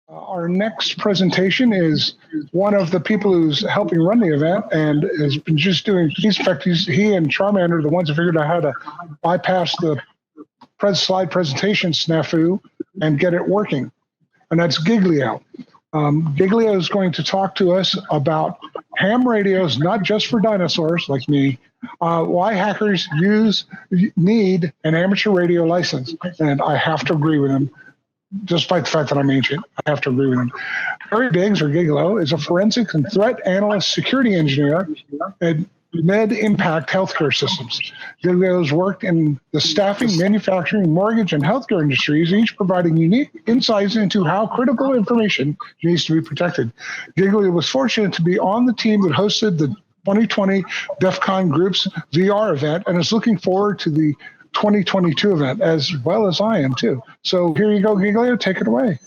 Our next presentation is one of the people who's helping run the event and has been just doing, in fact, he and Charmander are the ones who figured out how to bypass the slide presentation snafu and get it working. And that's Giglio. Giglio is going to talk to us about ham radios, not just for dinosaurs like me, why hackers need an amateur radio license. And I have to agree with him. Despite the fact that I'm ancient, I have to agree with him. Harry Biggs, or Giglio, is a forensic and threat analyst security engineer at Med Impact Healthcare Systems. Giglio has worked in the staffing, manufacturing, mortgage, and healthcare industries, each providing unique insights into how critical information needs to be protected. Giglio was fortunate to be on the team that hosted the 2020 DefCon Group's VR event and is looking forward to the 2022 event, as well as I am too. So here you go, Giglio, take it away.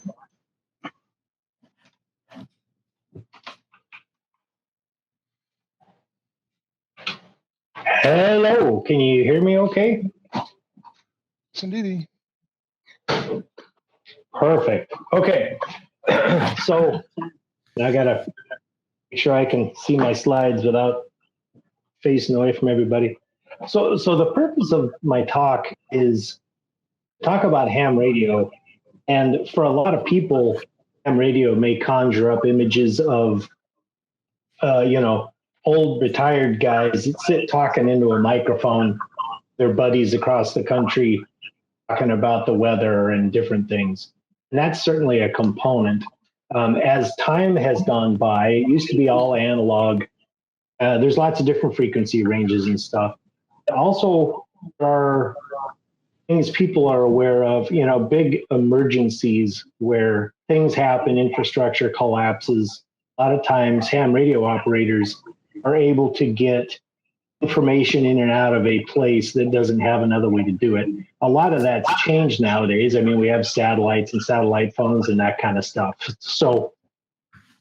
Hello, can you hear me okay? Yes, indeed. Perfect. Okay, so I gotta make sure I can see my slides without facing away from everybody. So the purpose of my talk is talk about ham radio, and for a lot of people, ham radio may conjure up images of, old retired guys that sit talking into a microphone, their buddies across the country, talking about the weather and different things. And that's certainly a component. As time has gone by, it used to be all analog. There's lots of different frequency ranges and stuff. Also, there are things people are aware of, big emergencies where things happen, infrastructure collapses. A lot of times, ham radio operators are able to get information in and out of a place that doesn't have another way to do it. A lot of that's changed nowadays. I mean, we have satellites and satellite phones and that kind of stuff. So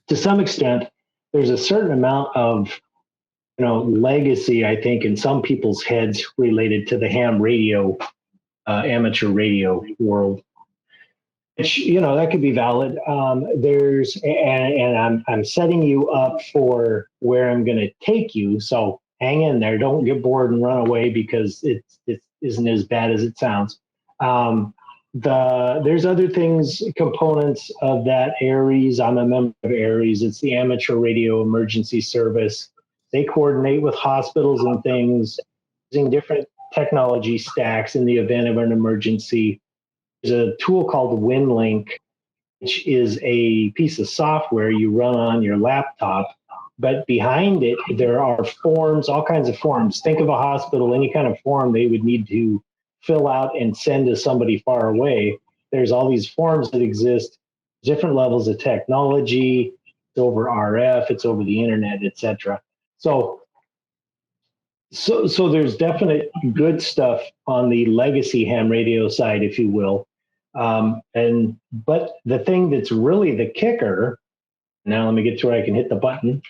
to some extent, there's a certain amount of legacy, I think, in some people's heads related to the ham radio, amateur radio world. Which, that could be valid. I'm setting you up for where I'm going to take you. So hang in there. Don't get bored and run away because it isn't as bad as it sounds. There's other things, components of that ARES. I'm a member of ARES. It's the Amateur Radio Emergency Service. They coordinate with hospitals and things using different technology stacks in the event of an emergency. There's a tool called WinLink, which is a piece of software you run on your laptop, but behind it, there are forms, all kinds of forms. Think of a hospital, any kind of form they would need to fill out and send to somebody far away. There's all these forms that exist, different levels of technology. It's over RF, it's over the internet, etc. So there's definite good stuff on the legacy ham radio side, if you will. But the thing that's really the kicker, now let me get to where I can hit the button.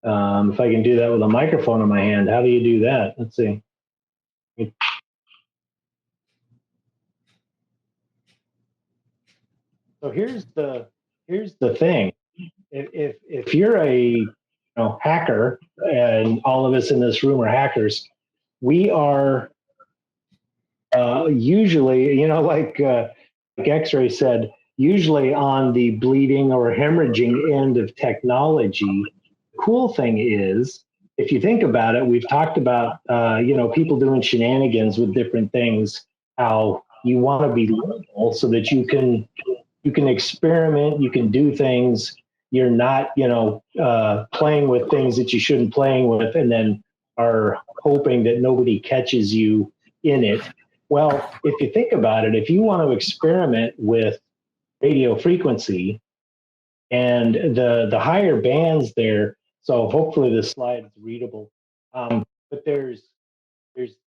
If I can do that with a microphone in my hand, how do you do that? Let's see. So here's the thing. If you're a hacker, and all of us in this room are hackers, we are usually, like X-Ray said, usually on the bleeding or hemorrhaging end of technology. The cool thing is, if you think about it, we've talked about, people doing shenanigans with different things, how you want to be liberal so that you can experiment, you can do things. You're not, playing with things that you shouldn't playing with, and then are hoping that nobody catches you in it. Well, if you think about it, if you want to experiment with radio frequency and the higher bands there, so hopefully the slide is readable, but there's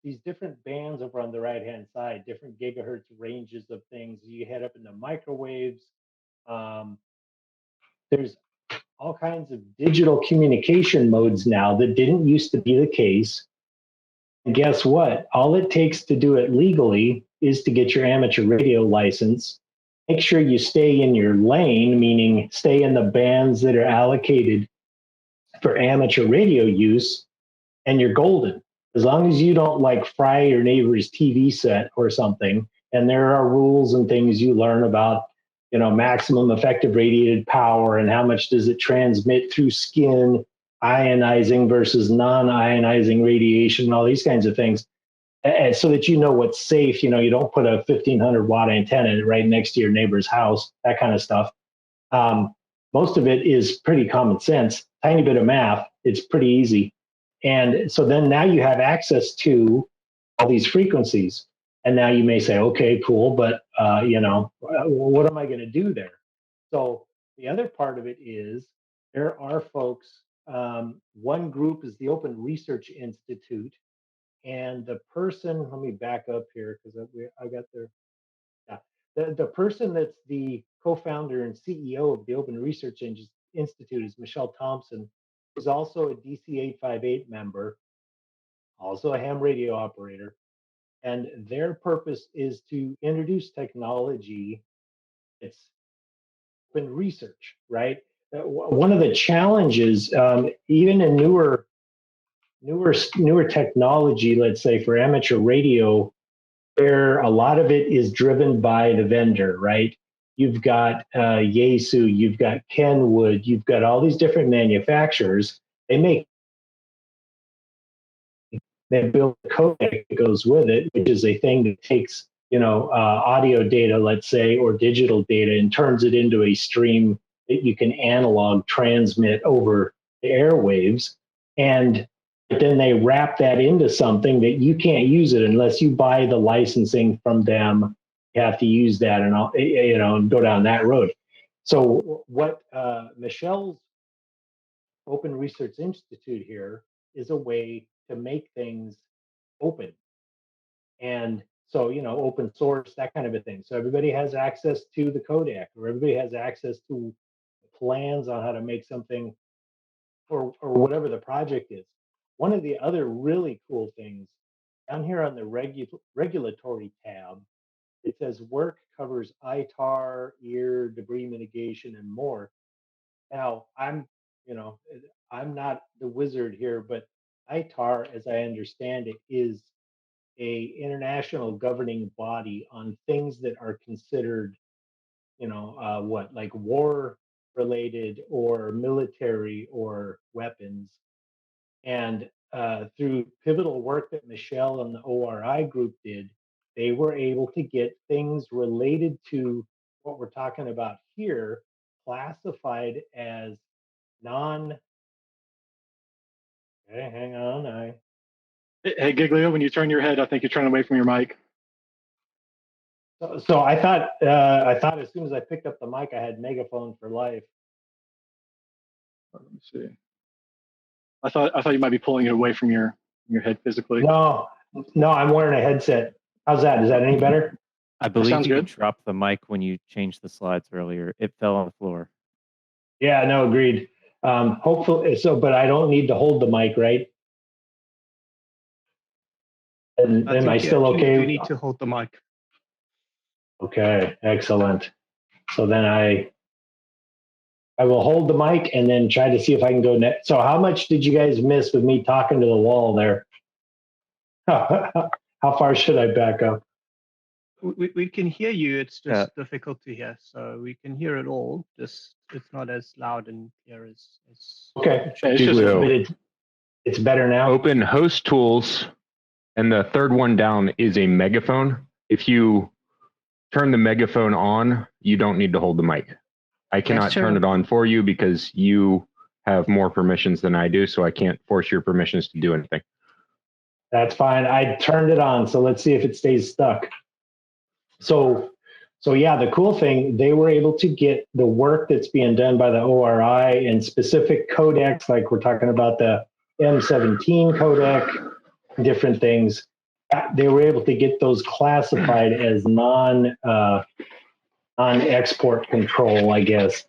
these different bands over on the right-hand side, different gigahertz ranges of things. You head up into microwaves. There's all kinds of digital communication modes now that didn't used to be the case. And guess what? All it takes to do it legally is to get your amateur radio license make sure you stay in your lane, meaning stay in the bands that are allocated for amateur radio use, and you're golden. As long as you don't like fry your neighbor's TV set or something, and there are rules and things you learn about, maximum effective radiated power and how much does it transmit through skin, ionizing versus non-ionizing radiation, and all these kinds of things, and so that you know what's safe. You don't put a 1,500 watt antenna right next to your neighbor's house, that kind of stuff. Most of it is pretty common sense, tiny bit of math. It's pretty easy. And so then now you have access to all these frequencies. And now you may say, okay, cool, but what am I going to do there? So the other part of it is there are folks, one group is the Open Research Institute. And the person, let me back up here because I got there. Yeah. The person that's the co-founder and CEO of the Open Research Institute is Michelle Thompson, who's also a DC 858 member, also a ham radio operator. And their purpose is to introduce technology that's open research, right? One of the challenges, even in newer technology, let's say for amateur radio, where a lot of it is driven by the vendor, right? You've got Yaesu, you've got Kenwood, you've got all these different manufacturers. They build a codec that goes with it, which is a thing that takes, audio data, let's say, or digital data, and turns it into a stream that you can analog transmit over the airwaves. And then they wrap that into something that you can't use it unless you buy the licensing from them. You have to use that and and go down that road. So what Michelle's Open Research Institute here is a way to make things open. And so, open source, that kind of a thing. So everybody has access to the codec, or everybody has access to plans on how to make something or whatever the project is. One of the other really cool things down here on the regulatory tab, it says work covers ITAR, ear, debris mitigation, and more. Now, I'm not the wizard here, but ITAR, as I understand it, is a international governing body on things that are considered, like war related or military or weapons. And through pivotal work that Michelle and the ORI group did, they were able to get things related to what we're talking about here classified as okay, hang on. Hey, Giglio, when you turn your head, I think you're turning away from your mic. So I thought as soon as I picked up the mic, I had megaphone for life. Let me see. I thought you might be pulling it away from your head physically. No, I'm wearing a headset. How's that? Is that any better? I believe you dropped the mic when you changed the slides earlier. It fell on the floor. Yeah, no, agreed. Hopefully, but I don't need to hold the mic, right? And am I still okay? You need to hold the mic. Okay, excellent. So then I will hold the mic and then try to see if I can go next. So how much did you guys miss with me talking to the wall there? How far should I back up? We can hear you. It's just difficult to hear. So we can hear it all. Just it's not as loud and clear as okay. It's better now. Open host tools, and the third one down is a megaphone. If you turn the megaphone on, you don't need to hold the mic. I cannot turn it on for you because you have more permissions than I do, so I can't force your permissions to do anything. That's fine. I turned it on, so let's see if it stays stuck. So yeah, the cool thing, they were able to get the work that's being done by the ORI and specific codecs, like we're talking about the M17 codec, different things. They were able to get those classified as non-export control, I guess,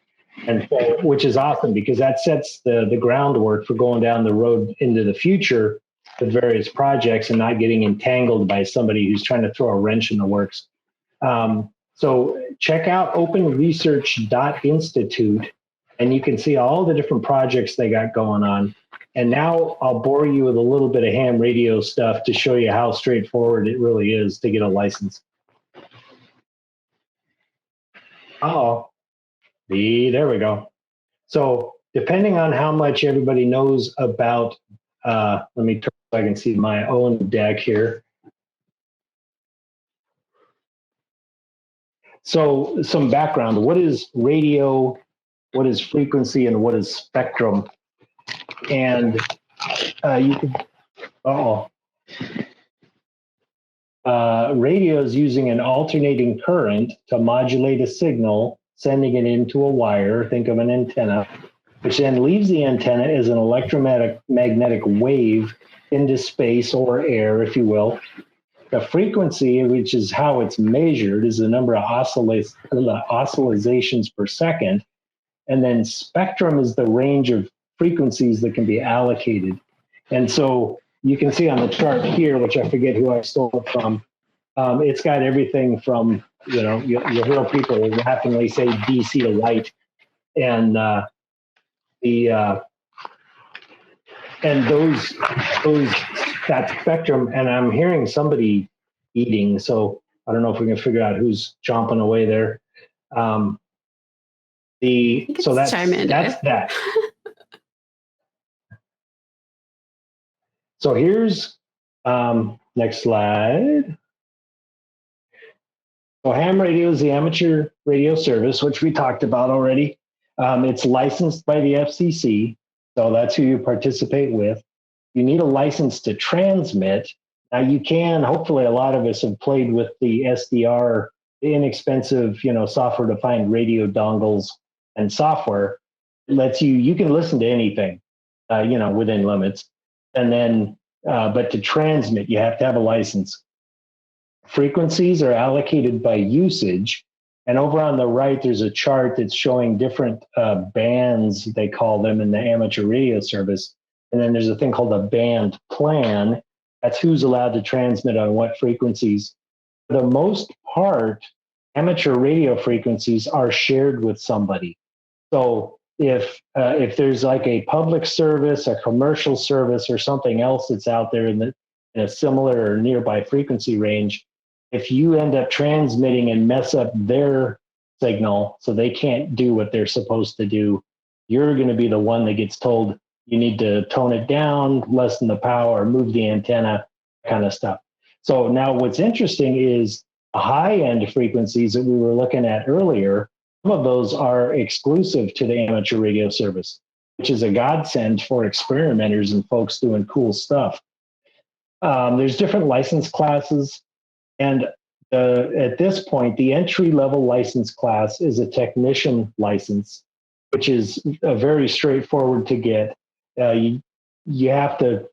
and so, which is awesome because that sets the groundwork for going down the road into the future with various projects and not getting entangled by somebody who's trying to throw a wrench in the works. So check out openresearch.institute, and you can see all the different projects they got going on. And now I'll bore you with a little bit of ham radio stuff to show you how straightforward it really is to get a license. There we go. So depending on how much everybody knows about, let me turn so I can see my own deck here. So some background, what is radio, what is frequency, and what is spectrum? And you can, radio is using an alternating current to modulate a signal, sending it into a wire, think of an antenna, which then leaves the antenna as an electromagnetic wave into space or air, if you will. The frequency, which is how it's measured, is the number of oscillations per second. And then spectrum is the range of frequencies that can be allocated. And so you can see on the chart here, which I forget who I stole it from, it's got everything from, you'll hear people laughingly say DC to light. And that spectrum, and I'm hearing somebody eating, so I don't know if we can figure out who's chomping away there. So that's that. So here's next slide. So ham radio is the amateur radio service, which we talked about already. It's licensed by the FCC, so that's who you participate with. You need a license to transmit. Now you can, hopefully a lot of us have played with the SDR, inexpensive, software-defined radio dongles and software. It lets you can listen to anything, within limits. And then, but to transmit, you have to have a license. Frequencies are allocated by usage. And over on the right, there's a chart that's showing different bands, they call them, in the amateur radio service. And then there's a thing called a band plan. That's who's allowed to transmit on what frequencies. For the most part, amateur radio frequencies are shared with somebody. So if there's like a public service, a commercial service, or something else that's out there in a similar or nearby frequency range, if you end up transmitting and mess up their signal so they can't do what they're supposed to do, you're going to be the one that gets told you need to tone it down, lessen the power, move the antenna, kind of stuff. So now what's interesting is high-end frequencies that we were looking at earlier, some of those are exclusive to the amateur radio service, which is a godsend for experimenters and folks doing cool stuff. There's different license classes. And at this point, the entry-level license class is a technician license, which is very straightforward to get. You have to,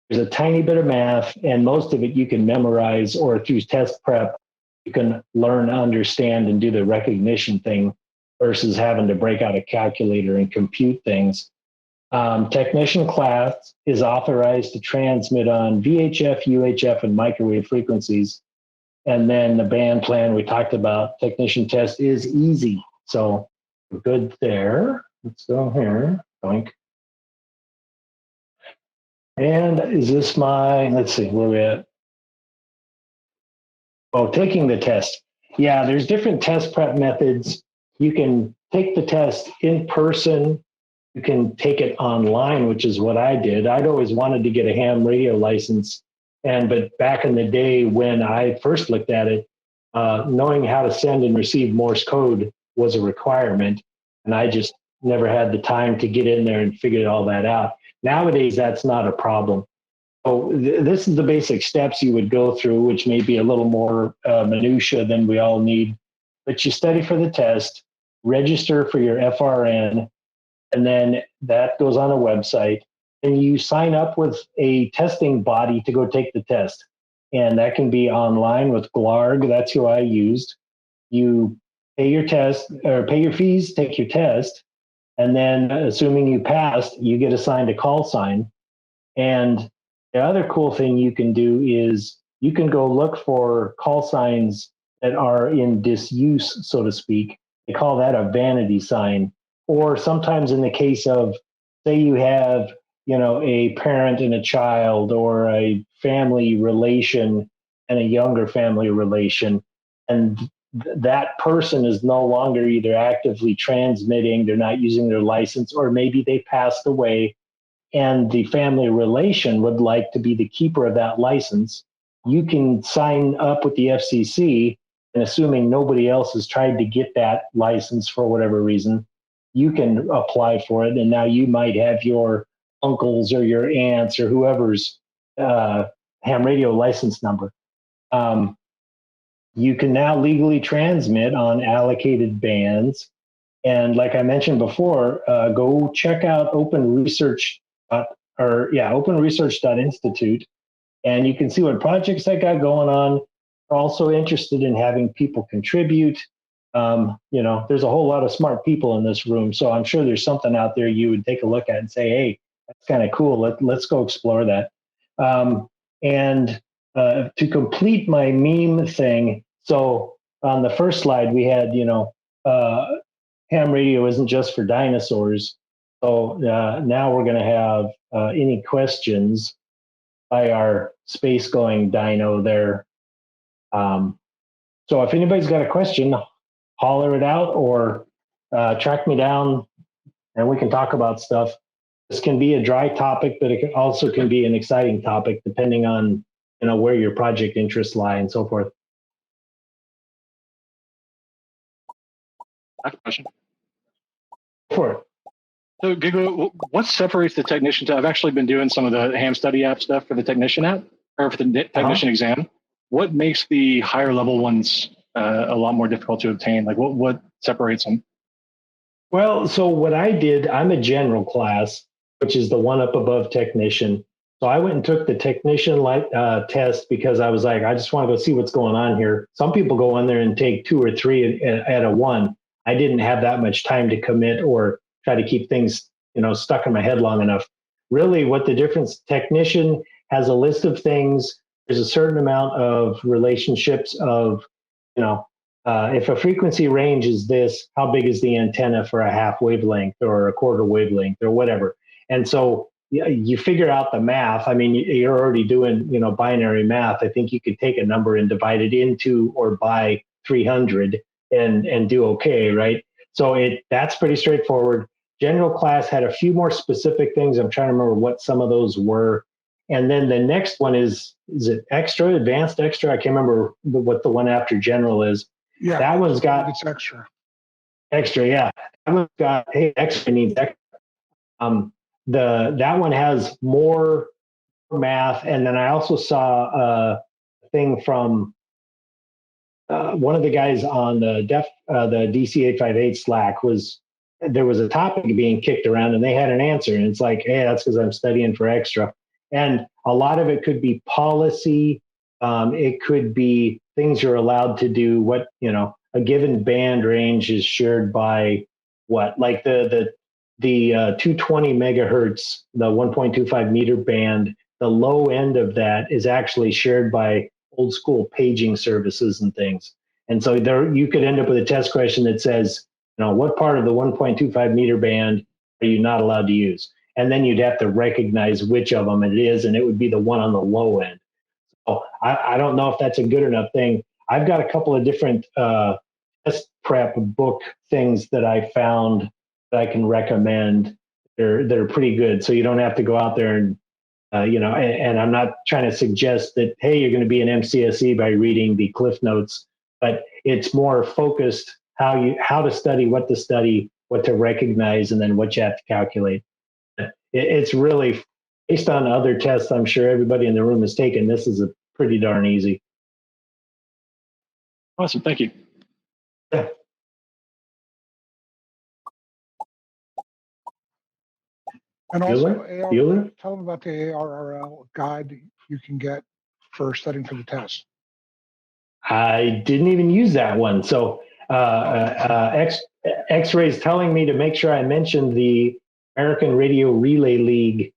there's a tiny bit of math, and most of it you can memorize, or through test prep, you can learn, understand, and do the recognition thing versus having to break out a calculator and compute things. Technician class is authorized to transmit on VHF, UHF, and microwave frequencies. And then the band plan we talked about, technician test, is easy. So we're good there. Let's go here. Boink. And is this let's see, where are we at? Oh, taking the test. Yeah, there's different test prep methods. You can take the test in person. You can take it online, which is what I did. I'd always wanted to get a ham radio license. But back in the day when I first looked at it, knowing how to send and receive Morse code was a requirement. And I just never had the time to get in there and figure all that out. Nowadays, that's not a problem. So this is the basic steps you would go through, which may be a little more minutia than we all need. But you study for the test, register for your FRN, and then that goes on a website. And you sign up with a testing body to go take the test. And that can be online with GLARG. That's who I used. You pay your test, or pay your fees, take your test. And then assuming you passed, you get assigned a call sign. And the other cool thing you can do is you can go look for call signs that are in disuse, so to speak. They call that a vanity sign. Or sometimes in the case of, say you have, a parent and a child, or a family relation and a younger family relation, and that person is no longer either actively transmitting, they're not using their license, or maybe they passed away, and the family relation would like to be the keeper of that license. You can sign up with the FCC, and assuming nobody else has tried to get that license for whatever reason, you can apply for it. And now you might have your uncles or your aunts or whoever's ham radio license number. You can now legally transmit on allocated bands. And like I mentioned before, go check out openresearch.institute, and you can see what projects I got going on. We're also interested in having people contribute. There's a whole lot of smart people in this room, so I'm sure there's something out there you would take a look at and say, hey, that's kind of cool. Let's go explore that. And to complete my meme thing, so on the first slide, we had, ham radio isn't just for dinosaurs. So now we're going to have any questions by our space-going dino there. So if anybody's got a question, holler it out or track me down, and we can talk about stuff. This can be a dry topic, but it also can be an exciting topic, depending on where your project interests lie and so forth. I have a question. For it. So, Gigo, what separates the technician? I've actually been doing some of the ham study app stuff for the technician app, or for the technician exam. What makes the higher level ones a lot more difficult to obtain? Like, what separates them? Well, so what I did, I'm a general class, which is the one up above technician. So I went and took the technician test because I was like, I just want to go see what's going on here. Some people go in there and take 2 or 3 at a one. I didn't have that much time to commit or try to keep things, stuck in my head long enough. Really, what the difference, technician has a list of things. There's a certain amount of relationships of, if a frequency range is this, how big is the antenna for a half wavelength or a quarter wavelength or whatever? And so you figure out the math. I mean, you're already doing, binary math. I think you could take a number and divide it into or by 300 and do okay, right? So that's pretty straightforward. General class had a few more specific things. I'm trying to remember what some of those were. And then the next one is it extra, advanced extra? I can't remember what the one after general is. Yeah, that one's got it's extra. Extra, yeah. That one's got, hey, extra needs extra. That one has more math. And then I also saw a thing from one of the guys on the DC858 Slack there was a topic being kicked around and they had an answer. And it's like, hey, that's because I'm studying for extra. And a lot of it could be policy. It could be things you're allowed to do. What, a given band range is shared by what? Like the 220 megahertz, the 1.25 meter band, the low end of that is actually shared by old school paging services and things. And so there you could end up with a test question that says, what part of the 1.25 meter band are you not allowed to use? And then you'd have to recognize which of them it is, and it would be the one on the low end. So I don't know if that's a good enough thing. I've got a couple of different test prep book things that I found that I can recommend. They're pretty good, so you don't have to go out there and and I'm not trying to suggest that, hey, you're going to be an MCSE by reading the Cliff Notes, but it's more focused how to study, what to recognize, and then what you have to calculate. It's really based on other tests I'm sure everybody in the room has taken. This is a pretty darn easy. Awesome. Thank you. Yeah. And also, Bueller? tell them about the ARRL guide you can get for studying for the test. I didn't even use that one. So X-Ray's telling me to make sure I mention the American Radio Relay League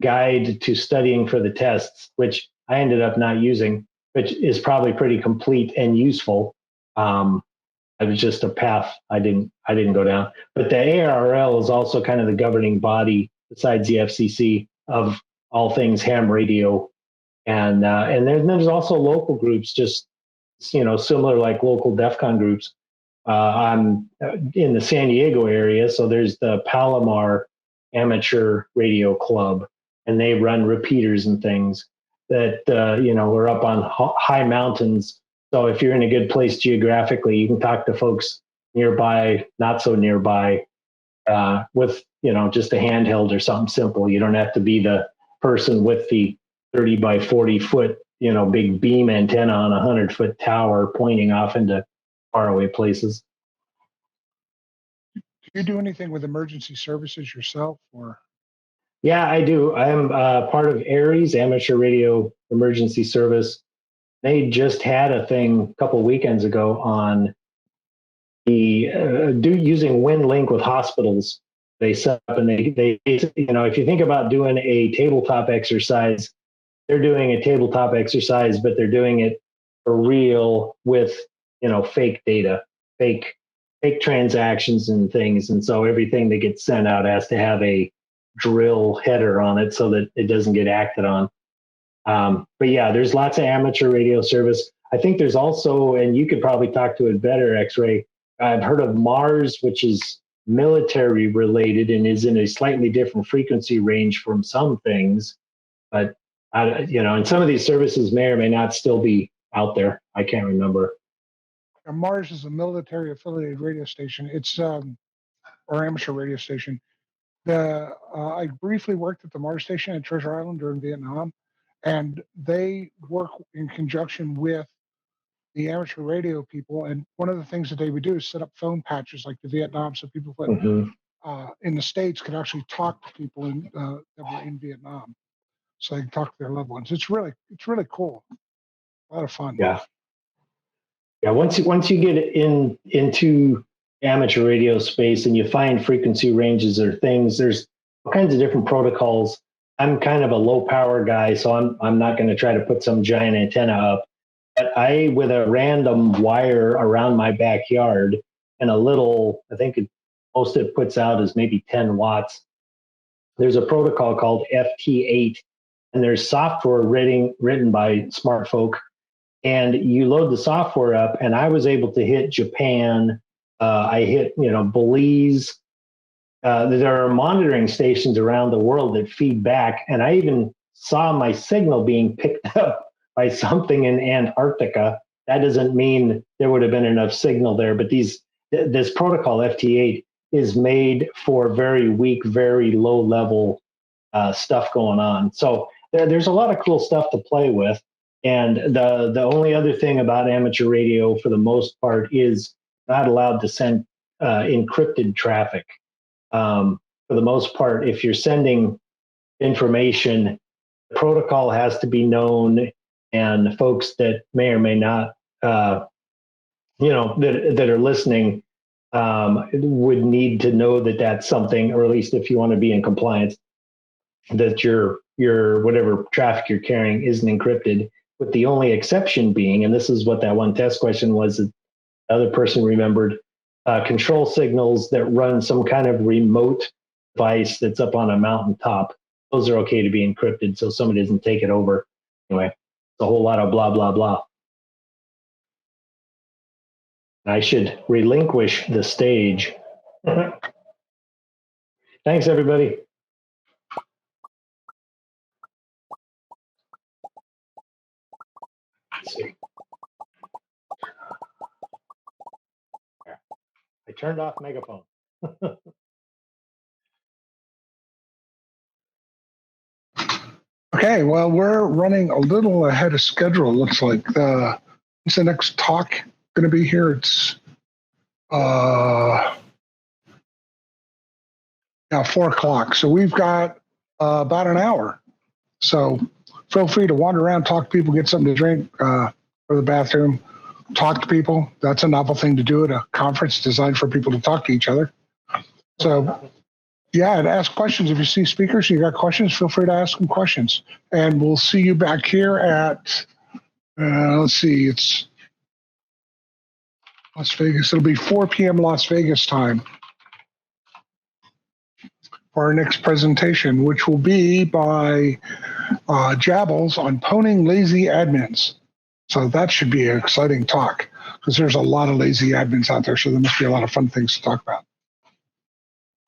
guide to studying for the tests, which I ended up not using, which is probably pretty complete and useful. It was just a path I didn't go down. But the ARRL is also kind of the governing body, besides the FCC, of all things ham radio, and then there's also local groups, just similar like local DefCon groups. I'm in the San Diego area, so there's the Palomar Amateur Radio Club, and they run repeaters and things that we're up on high mountains. So if you're in a good place geographically, you can talk to folks nearby, not so nearby, with just a handheld or something simple. You don't have to be the person with the 30 by 40 foot big beam antenna on a 100-foot tower pointing off into faraway places. Do you do anything with emergency services yourself, or? Yeah, I do. I'm part of ARES, Amateur Radio Emergency Service. They just had a thing a couple of weekends ago on the using WinLink with hospitals. They set up and they if you think about doing a tabletop exercise, they're doing a tabletop exercise, but they're doing it for real with fake data, fake transactions and things, and so everything that gets sent out has to have a drill header on it so that it doesn't get acted on. But yeah, there's lots of amateur radio service. I think there's also, and you could probably talk to it better, X-Ray. I've heard of Mars, which is military related and is in a slightly different frequency range from some things, but and some of these services may or may not still be out there. I can't remember. Mars is a military affiliated radio station. It's or amateur radio station. I briefly worked at the Mars station at Treasure Island during Vietnam, and they work in conjunction with the amateur radio people. And one of the things that they would do is set up phone patches like the Vietnam, so people in the States could actually talk to people that were in Vietnam, so they can talk to their loved ones. It's really cool. A lot of fun. Yeah. Once you get into amateur radio space and you find frequency ranges or things, there's all kinds of different protocols. I'm kind of a low power guy, so I'm not going to try to put some giant antenna up. But with a random wire around my backyard and a little, I think most it puts out is maybe 10 watts. There's a protocol called FT8, and there's software written by smart folk. And you load the software up, and I was able to hit Japan. I hit, Belize. There are monitoring stations around the world that feed back, and I even saw my signal being picked up by something in Antarctica. That doesn't mean there would have been enough signal there, but this protocol FT8 is made for very weak, very low level stuff going on. So there's a lot of cool stuff to play with. And the only other thing about amateur radio, for the most part, is not allowed to send encrypted traffic. For the most part, if you're sending information, the protocol has to be known, and folks that may or may not, that are listening, would need to know that that's something, or at least if you want to be in compliance, that your whatever traffic you're carrying isn't encrypted. With the only exception being, and this is what that one test question was, that the other person remembered, control signals that run some kind of remote device that's up on a mountaintop. Those are okay to be encrypted, so somebody doesn't take it over. Anyway, it's a whole lot of blah, blah, blah. I should relinquish the stage. Thanks, everybody. Let's see. I turned off megaphone. Okay, well, we're running a little ahead of schedule. Looks like what's the next talk going to be here? It's 4:00. So we've got about an hour. So feel free to wander around, talk to people, get something to drink, go to the bathroom, talk to people. That's a novel thing to do at a conference designed for people to talk to each other. So yeah, and ask questions. If you see speakers, you got questions, feel free to ask them questions. And we'll see you back here at, let's see, it's Las Vegas. It'll be 4 p.m. Las Vegas time for our next presentation, which will be by Jabbles on pwning lazy admins. So that should be an exciting talk because there's a lot of lazy admins out there. So there must be a lot of fun things to talk about.